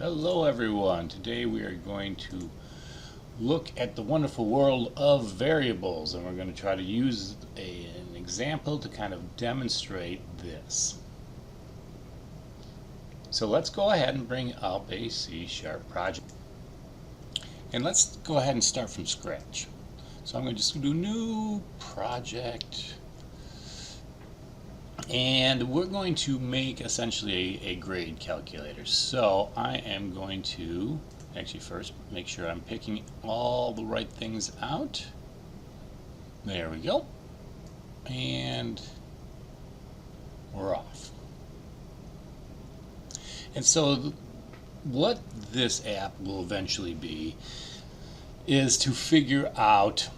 Hello everyone. Today we are going to look at the wonderful world of variables, and we're going to try to use an example to kind of demonstrate this. So let's go ahead and bring up a C# project. And let's go ahead and start from scratch. So I'm going to just do new project. And we're going to make essentially a grade calculator. So I am going to actually first make sure I'm picking all the right things out. There we go. And we're off. And so what this app will eventually be is to figure out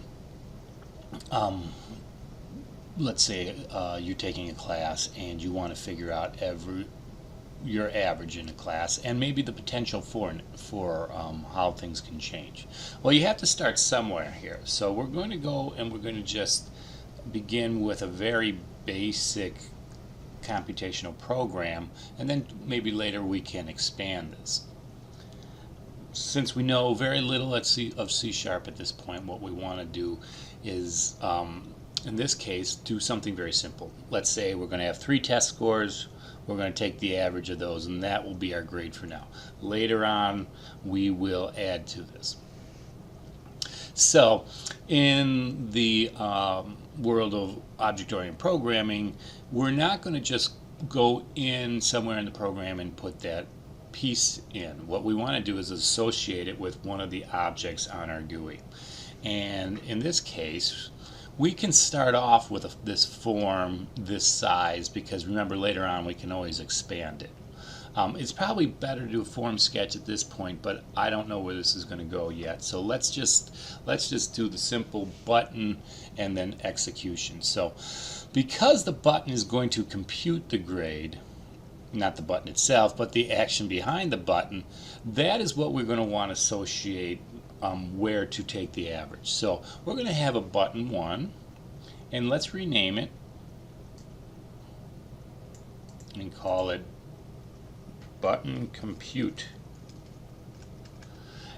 let's say you're taking a class and you want to figure out your average in a class and maybe the potential for how things can change. Well, you have to start somewhere here. So we're going to go and we're going to just begin with a very basic computational program, and then maybe later we can expand this. Since we know very little of C# at this point, what we want to do is in this case, do something very simple. Let's say we're going to have 3 test scores. We're going to take the average of those, and that will be our grade for now. Later on, we will add to this. So, in the world of object-oriented programming, we're not going to just go in somewhere in the program and put that piece in. What we want to do is associate it with one of the objects on our GUI. And in this case, we can start off with this form, this size, because remember later on we can always expand it. It's probably better to do a form sketch at this point, but I don't know where this is going to go yet. So let's just do the simple button and then execution. So because the button is going to compute the grade, not the button itself, but the action behind the button, that is what we're going to want to associate where to take the average. So we're going to have a button 1, and let's rename it and call it button compute.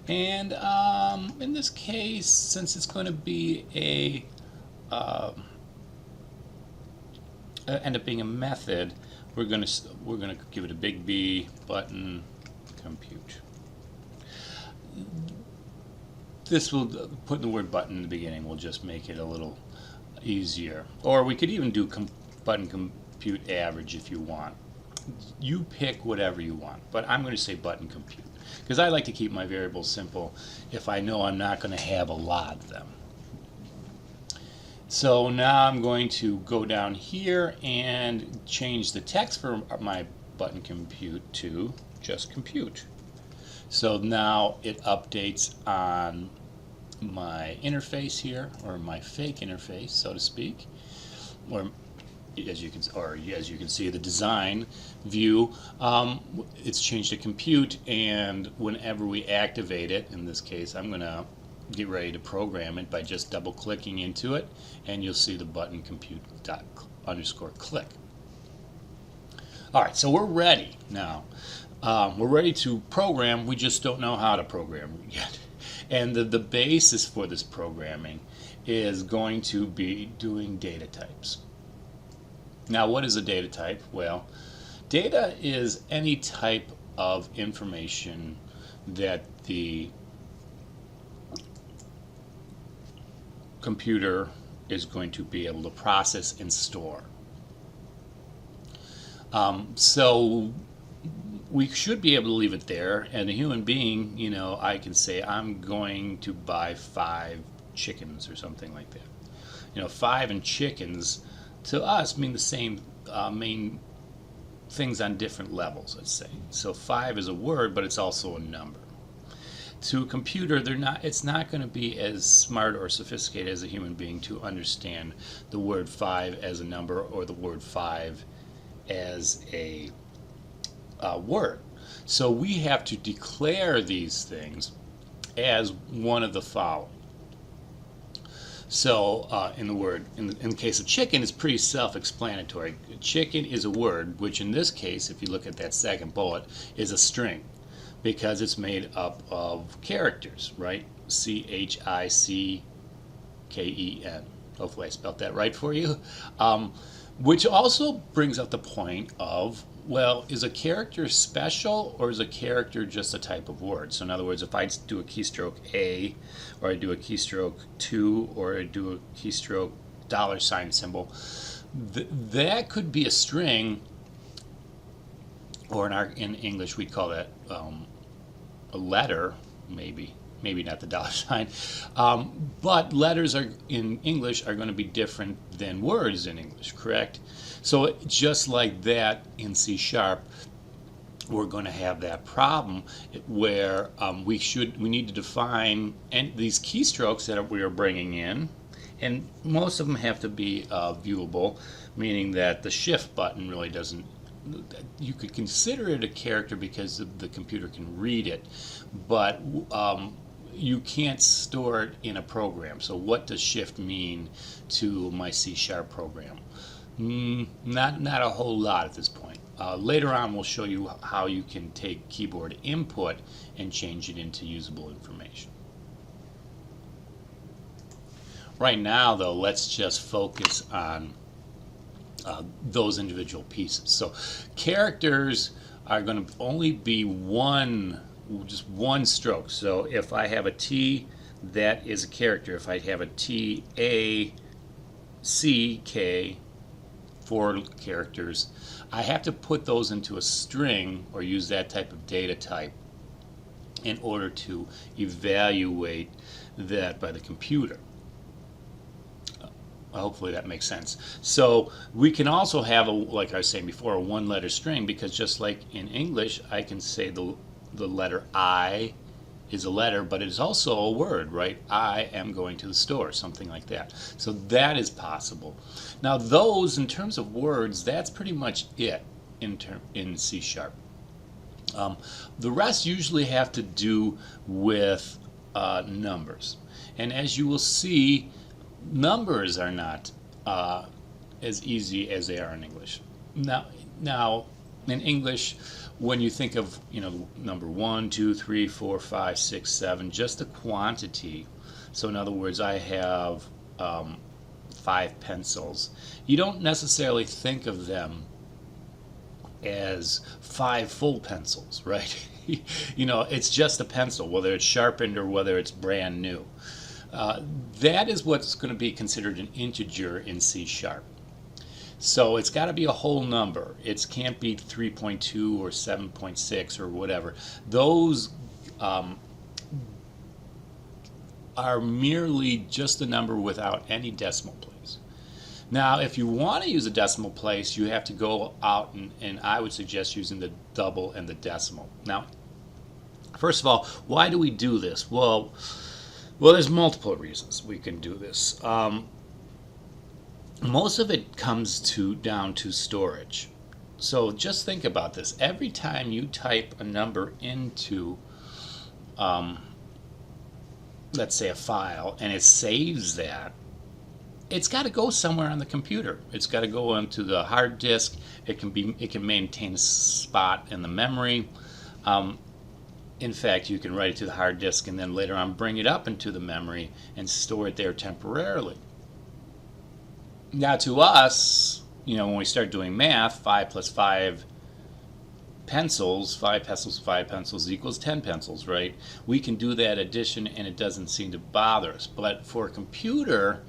And in this case, since it's going to be end up being a method, we're going to give it a big B, button compute. This will, putting the word button in the beginning will just make it a little easier. Or we could even do button compute average if you want. You pick whatever you want, but I'm going to say button compute because I like to keep my variables simple if I know I'm not going to have a lot of them. So now I'm going to go down here and change the text for my button compute to just compute. So now it updates on my interface here, or my fake interface, so to speak, or as you can see, the design view, it's changed to compute, and whenever we activate it, in this case, I'm going to get ready to program it by just double clicking into it, and you'll see the button compute _click. Alright, so we're ready now. We're ready to program, we just don't know how to program yet. And the basis for this programming is going to be doing data types. Now, what is a data type? Well, data is any type of information that the computer is going to be able to process and store. So we should be able to leave it there, and a human being, you know, I can say I'm going to buy 5 chickens or something like that. You know, 5 and chickens to us mean the same main things on different levels, let's say. So 5 is a word, but it's also a number. To a computer, it's not going to be as smart or sophisticated as a human being to understand the word 5 as a number or the word 5 as a word. So we have to declare these things as one of the following. So in the case of chicken, it's pretty self-explanatory. Chicken is a word, which in this case, if you look at that second bullet, is a string. because it's made up of characters, right? CHICKEN. Hopefully I spelled that right for you. Which also brings up the point of, well, is a character special or is a character just a type of word? So in other words, if I do a keystroke A, or I do a keystroke 2, or I do a keystroke $ symbol, that could be a string, or in English we'd call that a letter, maybe not the $sign, but letters are in English are going to be different than words in English, correct? So just like that in C#, we're going to have that problem where we need to define these keystrokes that we are bringing in, and most of them have to be viewable, meaning that the shift button really doesn't. You could consider it a character because the computer can read it, but you can't store it in a program. So what does shift mean to my C# program? Not a whole lot at this point. Later on we'll show you how you can take keyboard input and change it into usable information. Right now though, let's just focus on those individual pieces. So characters are going to only be just one stroke. So if I have a T, that is a character. If I have a T, A, C, K, 4 characters, I have to put those into a string or use that type of data type in order to evaluate that by the computer. Hopefully that makes sense. So we can also have, like I was saying before, a one-letter string, because just like in English, I can say the letter I is a letter, but it is also a word, right? I am going to the store, something like that. So that is possible. Now those, in terms of words, that's pretty much it in C#. The rest usually have to do with numbers. And as you will see, numbers are not as easy as they are in English. Now in English, when you think of number 1, 2, 3, 4, 5, 6, 7, just a quantity. So in other words, I have 5 pencils. You don't necessarily think of them as 5 full pencils, right? It's just a pencil, whether it's sharpened or whether it's brand new. That is what's going to be considered an integer in C#. So it's got to be a whole number. It can't be 3.2 or 7.6 or whatever. Those are merely just a number without any decimal place. Now, if you want to use a decimal place, you have to go out and I would suggest using the double and the decimal. Now, first of all, why do we do this? Well, there's multiple reasons we can do this. Most of it comes down to storage. So just think about this. Every time you type a number into, let's say, a file, and it saves that, it's got to go somewhere on the computer. It's got to go onto the hard disk. It can maintain a spot in the memory. In fact, you can write it to the hard disk and then later on bring it up into the memory and store it there temporarily. Now to us, when we start doing math, 5 plus 5 pencils, 5 pencils, 5 pencils equals 10 pencils, right? We can do that addition and it doesn't seem to bother us. But for a computer,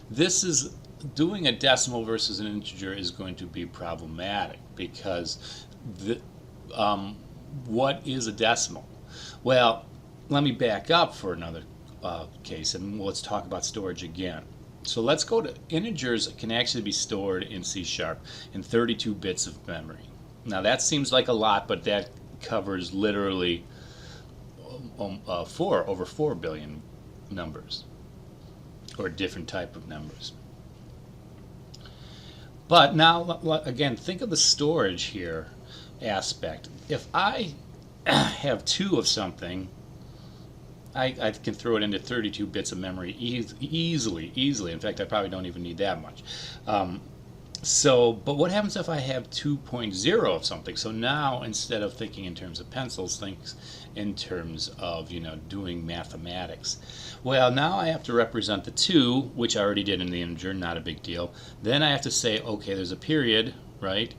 this is doing a decimal versus an integer is going to be problematic, because what is a decimal? Well, let me back up for another case and let's talk about storage again. So let's go to integers can actually be stored in C# in 32 bits of memory. Now that seems like a lot, but that covers literally over 4 billion numbers, or different type of numbers. But now again, think of the storage here aspect. If I have 2 of something, I can throw it into 32 bits of memory easily. In fact, I probably don't even need that much. So, but what happens if I have 2.0 of something? So now, instead of thinking in terms of pencils, think in terms of, doing mathematics. Well, now I have to represent the 2, which I already did in the integer, not a big deal. Then I have to say, okay, there's a period, right?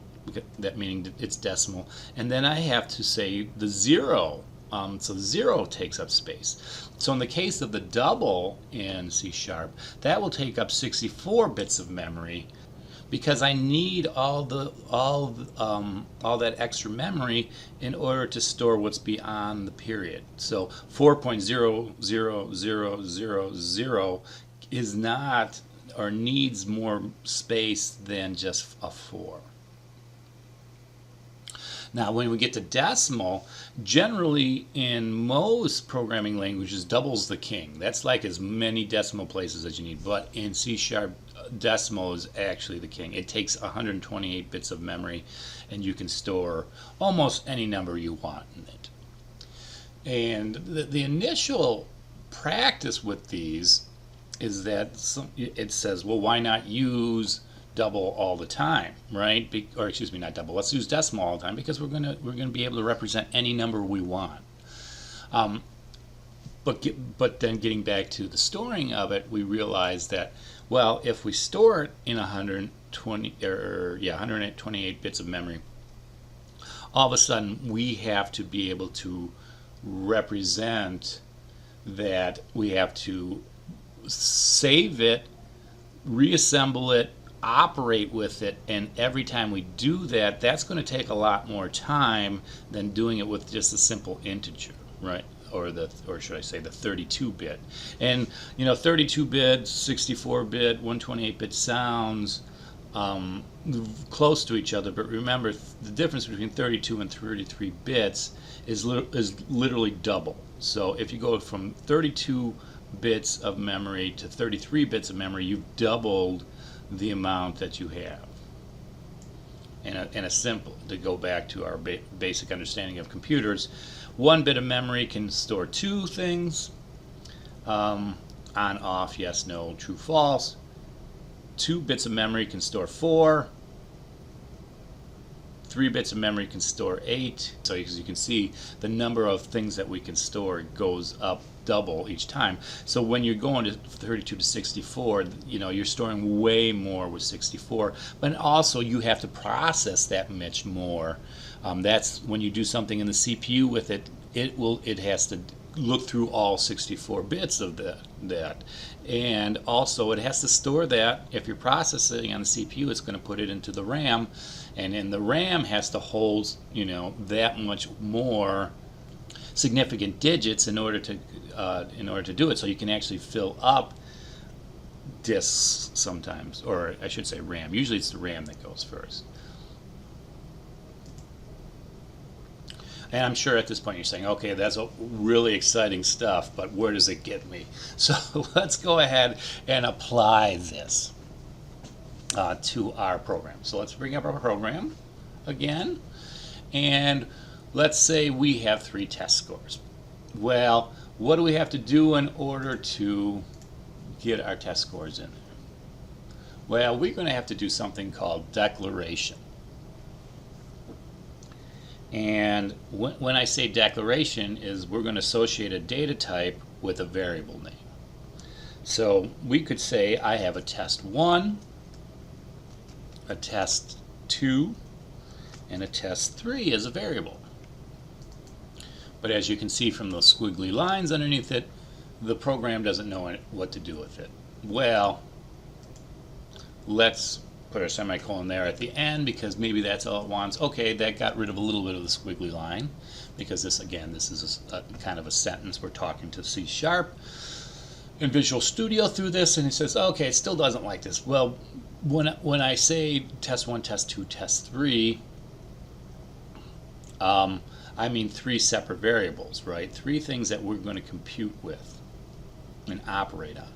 That meaning it's decimal. And then I have to say the 0. So 0 takes up space. So in the case of the double in C#, that will take up 64 bits of memory, because I need all that extra memory in order to store what's beyond the period. So 4.00000 is not, or needs more space than just a 4. Now, when we get to decimal, generally in most programming languages, double's the king. That's like as many decimal places as you need. But in C#, decimal is actually the king. It takes 128 bits of memory, and you can store almost any number you want in it. And the initial practice with these is that it says, well, why not use double all the time, right? Or excuse me, not double. Let's use decimal all the time, because we're gonna be able to represent any number we want. But then getting back to the storing of it, we realize that, well, if we store it in 128 bits of memory, all of a sudden we have to be able to represent that. We have to save it, reassemble it, operate with it, and every time we do that, that's going to take a lot more time than doing it with just a simple integer, right? Or should I say the 32-bit. And 32-bit, 64-bit, 128-bit sounds close to each other, but remember the difference between 32 and 33 bits is literally double. So if you go from 32 bits of memory to 33 bits of memory, you've doubled the amount that you have. And a simple, to go back to our basic understanding of computers, 1 bit of memory can store 2 things, on, off, yes, no, true, false. 2 bits of memory can store 4. 3 bits of memory can store 8. So as you can see, the number of things that we can store goes up double each time. So when you're going to 32 to 64, you're storing way more with 64. But also you have to process that much more. That's when you do something in the CPU with it. It has to look through all 64 bits of that. And also it has to store that. If you're processing on the CPU, it's going to put it into the RAM, and then the RAM has to hold that much more significant digits in order to do it. So you can actually fill up disks sometimes, or I should say RAM. Usually it's the RAM that goes first. And I'm sure at this point you're saying, okay, that's really exciting stuff, but where does it get me? So let's go ahead and apply this to our program. So let's bring up our program again, and let's say we have 3 test scores. Well, what do we have to do in order to get our test scores in there? Well, we're going to have to do something called declaration. And when I say declaration, is we're going to associate a data type with a variable name. So we could say I have a test 1, a test 2, and a test 3 as a variable. But as you can see from those squiggly lines underneath it, the program doesn't know what to do with it. Well, let's put a semicolon there at the end, because maybe that's all it wants. Okay, that got rid of a little bit of the squiggly line, because this is a kind of a sentence. We're talking to C# in Visual Studio through this, and it says, okay, it still doesn't like this. Well, when I say test 1, test 2, test 3, I mean 3 separate variables, right? 3 things that we're going to compute with and operate on.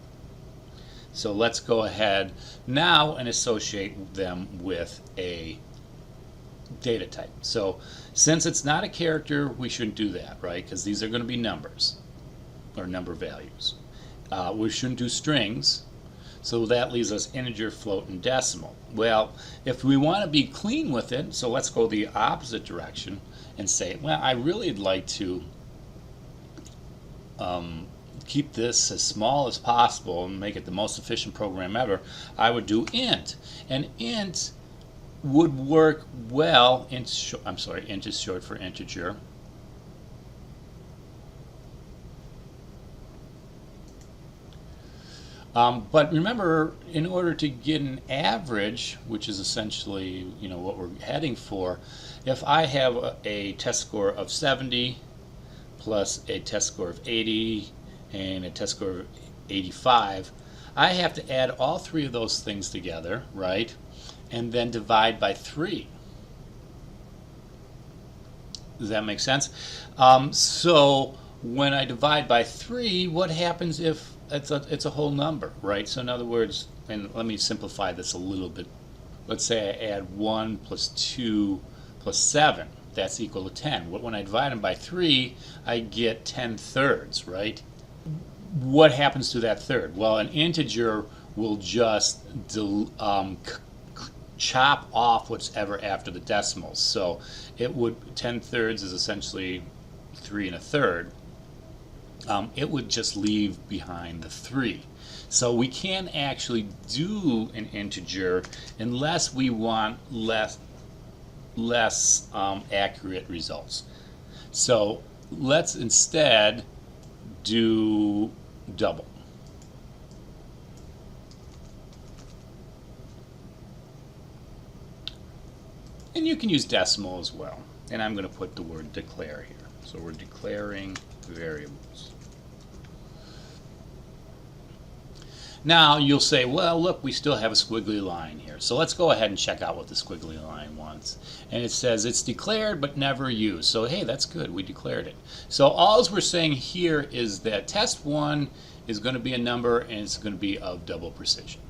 So let's go ahead now and associate them with a data type. So since it's not a character, we shouldn't do that, right? Because these are going to be numbers or number values. We shouldn't do strings. So that leaves us integer, float, and decimal. Well, if we want to be clean with it, so let's go the opposite direction and say, well, I really would like to keep this as small as possible and make it the most efficient program ever. I would do int. And int would work well. Int is short for integer. But remember, in order to get an average, which is essentially what we're heading for, if I have a test score of 70 plus a test score of 80 and a test score of 85, I have to add all three of those things together, right? And then divide by 3. Does that make sense? So when I divide by 3, what happens if it's a whole number, right? So in other words, and let me simplify this a little bit. Let's say I add 1 plus 2 plus 7. That's equal to 10. When I divide them by 3, I get 10/3, right? What happens to that third? Well, an integer will just chop off whatever after the decimals. So it would 10/3 is essentially 3 1/3. It would just leave behind the 3. So we can't actually do an integer unless we want less accurate results. So let's instead do double. And you can use decimal as well. And I'm going to put the word declare here. So we're declaring variables. Now you'll say, well, look, we still have a squiggly line here. So let's go ahead and check out what the squiggly line wants. And it says it's declared but never used. So hey, that's good. We declared it. So all we're saying here is that test 1 is going to be a number and it's going to be of double precision.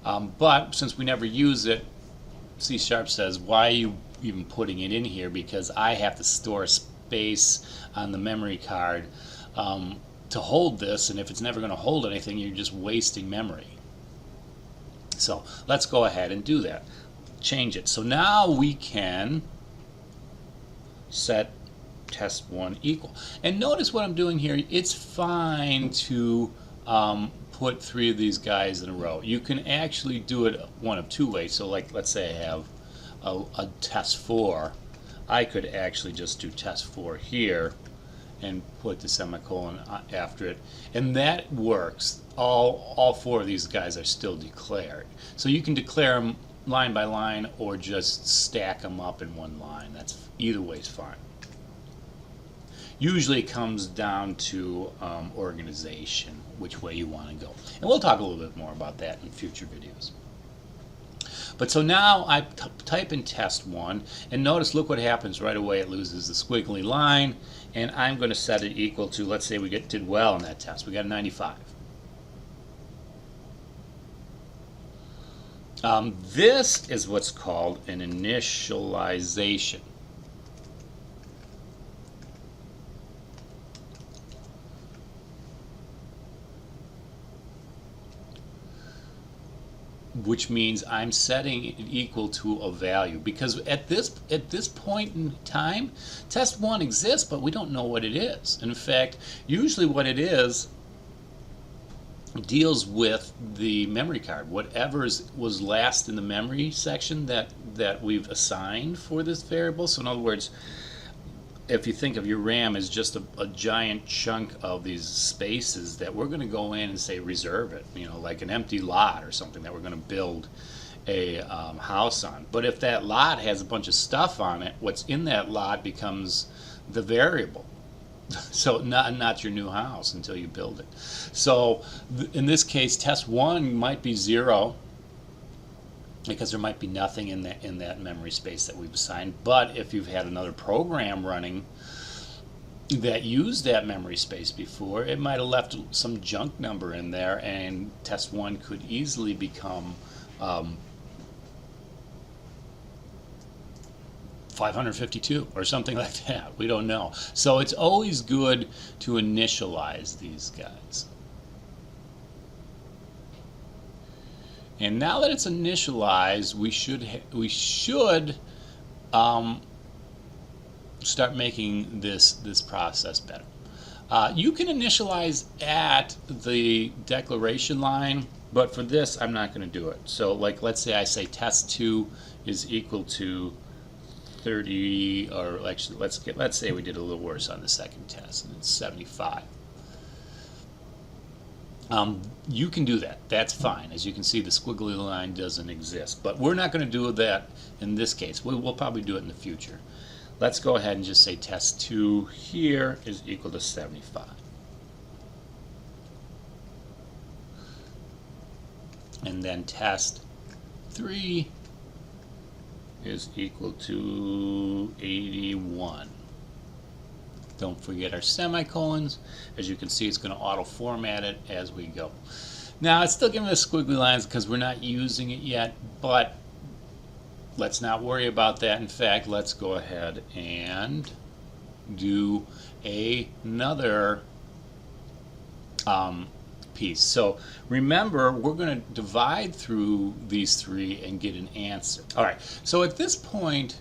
But since we never use it, C# says, why are you even putting it in here? Because I have to store space on the memory card to hold this, and if it's never going to hold anything, you're just wasting memory. So let's go ahead and do that. Change it. So now we can set test 1 equal. And notice what I'm doing here. It's fine to put 3 of these guys in a row. You can actually do it one of 2 ways. So like, let's say I have a test 4. I could actually just do test 4 here and put the semicolon after it, and that works. All 4 of these guys are still declared. So you can declare them line by line or just stack them up in one line. That's either way is fine. Usually it comes down to organization, which way you want to go. And we'll talk a little bit more about that in future videos. But so now I type in test 1, and notice, look what happens right away. It loses the squiggly line, and I'm going to set it equal to, let's say we did well in that test. We got a 95. This is what's called an initialization. Which means I'm setting it equal to a value, because at this point in time, test 1 exists, but we don't know what it is. In fact, usually what it is deals with the memory card. Whatever was last in the memory section that we've assigned for this variable. So in other words, if you think of your RAM as just a giant chunk of these spaces that we're going to go in and say reserve it, like an empty lot or something that we're going to build a house on. But if that lot has a bunch of stuff on it, what's in that lot becomes the variable. So not your new house until you build it. So in this case, test 1 might be 0. Because there might be nothing in that memory space that we've assigned. But if you've had another program running that used that memory space before, it might have left some junk number in there, and test 1 could easily become 552 or something like that. We don't know. So it's always good to initialize these guys. And now that it's initialized, we should start making this process better. You can initialize at the declaration line, but for this I'm not going to do it. So like, let's say I say test2 is equal to 30, or actually let's say we did a little worse on the second test and it's 75. You can do that. That's fine. As you can see, the squiggly line doesn't exist, but we're not going to do that in this case. We'll probably do it in the future. Let's go ahead and just say test2 here is equal to 75. And then test3 is equal to 81. Don't forget our semicolons. As you can see, it's going to auto format it as we go. Now it's still giving us squiggly lines because we're not using it yet, but let's not worry about that. In fact, let's go ahead and do another piece. So remember, we're going to divide through these three and get an answer. All right, so at this point,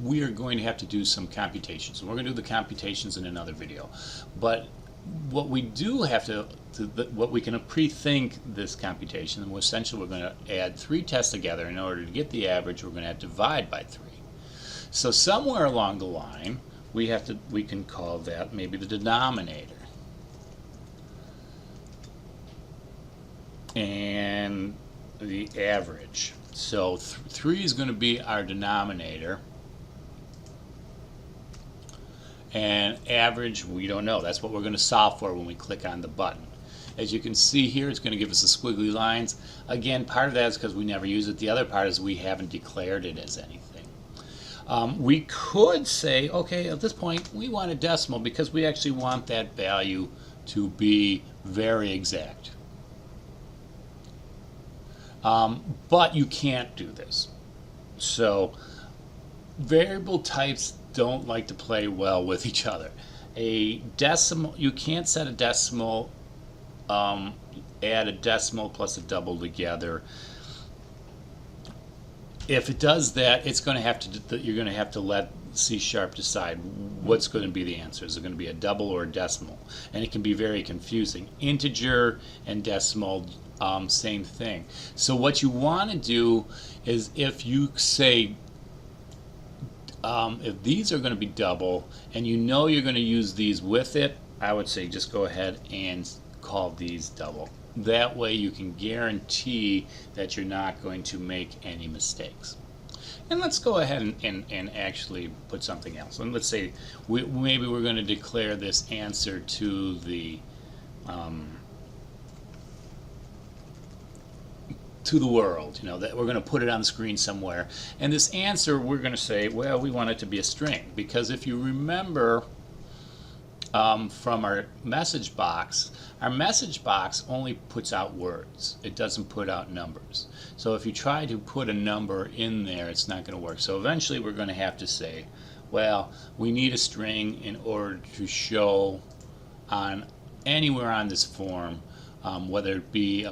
we are going to have to do some computations. We're going to do the computations in another video. But what we do have what we can pre-think this computation, and essentially we're going to add three tests together. In order to get the average, we're going to have to divide by 3. So somewhere along the line, we can call that maybe the denominator. And the average. So 3 is going to be our denominator. And average, we don't know. That's what we're going to solve for when we click on the button. As you can see here, it's going to give us the squiggly lines. Again, part of that is because we never use it. The other part is we haven't declared it as anything. We could say, okay, at this point, we want a decimal because we actually want that value to be very exact. But you can't do this. So variable types don't like to play well with each other. A decimal, you can't set a decimal, add a decimal plus a double together. If it does that, it's going to have to, you're going to have to let C# decide what's going to be the answer. Is it going to be a double or a decimal? And it can be very confusing. Integer and decimal, same thing. So what you want to do is, if you say, if these are going to be double and you know you're going to use these with it, I would say just go ahead and call these double. That way you can guarantee that you're not going to make any mistakes. And let's go ahead and actually put something else. And let's say maybe we're going to declare this answer to the world, you know, that we're going to put it on the screen somewhere. And this answer, we're going to say, well, we want it to be a string, because if you remember from our message box only puts out words. It doesn't put out numbers. So if you try to put a number in there, it's not going to work. So eventually we're going to have to say, well, we need a string in order to show on anywhere on this form, whether it be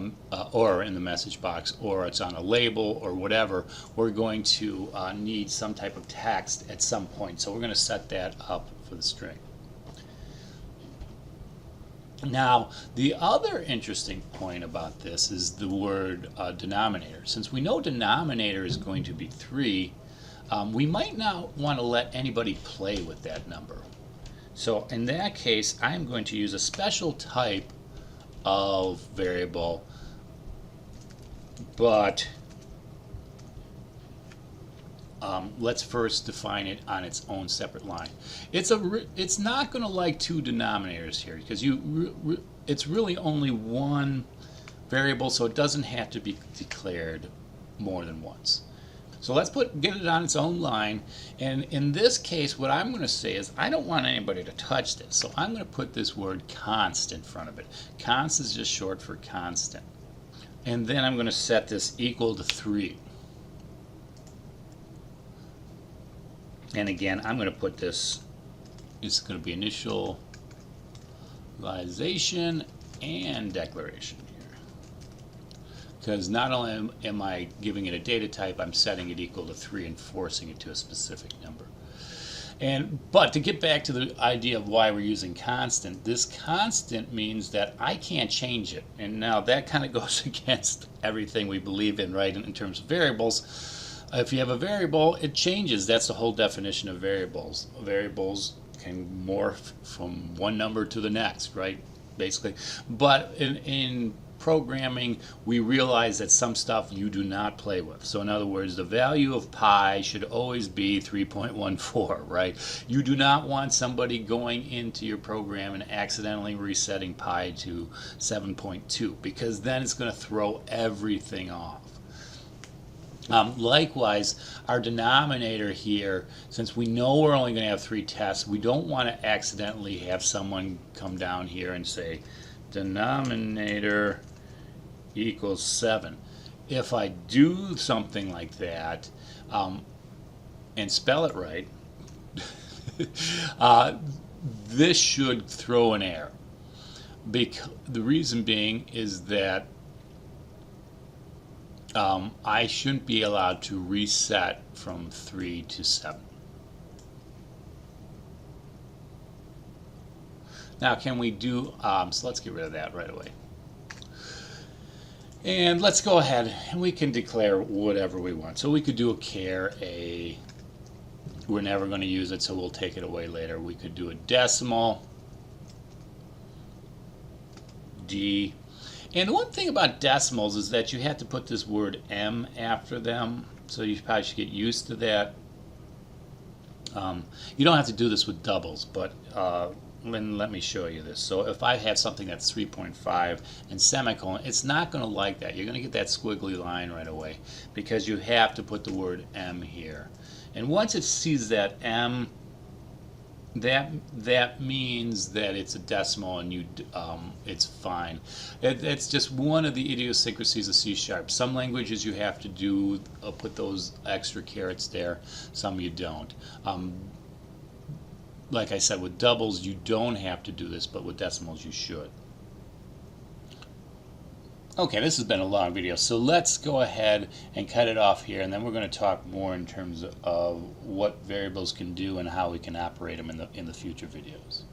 or in the message box, or it's on a label or whatever. We're going to need some type of text at some point. So we're going to set that up for the string. Now, the other interesting point about this is the word denominator. Since we know denominator is going to be 3, we might not want to let anybody play with that number. So in that case, I'm going to use a special type of variable, but let's first define it on its own separate line. It's not going to like 2 denominators here, because it's really only one variable, so it doesn't have to be declared more than once. So let's get it on its own line, and in this case what I'm going to say is I don't want anybody to touch this, so I'm going to put this word const in front of it. Const is just short for constant. And then I'm going to set this equal to 3. And again, I'm going to put this, it's going to be initialization and declaration here. because not only am I giving it a data type, I'm setting it equal to 3 and forcing it to a specific number. But to get back to the idea of why we're using constant, this constant means that I can't change it. And now that kind of goes against everything we believe in, right, in terms of variables. If you have a variable, it changes. That's the whole definition of variables. Variables can morph from one number to the next, right, basically. But in programming, we realize that some stuff you do not play with. So in other words, the value of pi should always be 3.14, right? You do not want somebody going into your program and accidentally resetting pi to 7.2, because then it's going to throw everything off. Likewise, our denominator here, since we know we're only going to have 3 tests, we don't want to accidentally have someone come down here and say denominator equals 7. If I do something like that and spell it right, this should throw an error. The reason being is that I shouldn't be allowed to reset from 3 to 7. Now, can we do, so let's get rid of that right away. And let's go ahead and we can declare whatever we want. So we could do a char, we're never going to use it, so we'll take it away later. We could do a decimal, D. And the one thing about decimals is that you have to put this word M after them, so you probably should get used to that. You don't have to do this with doubles, but let me show you this. So if I have something that's 3.5 and semicolon, it's not going to like that. You're going to get that squiggly line right away because you have to put the word M here. And once it sees that M, that means that it's a decimal and it's fine. It's just one of the idiosyncrasies of C#. Some languages you have to do put those extra carets there, some you don't. Like I said, with doubles you don't have to do this, but with decimals you should. Okay, this has been a long video, so let's go ahead and cut it off here, and then we're going to talk more in terms of what variables can do and how we can operate them in the future videos.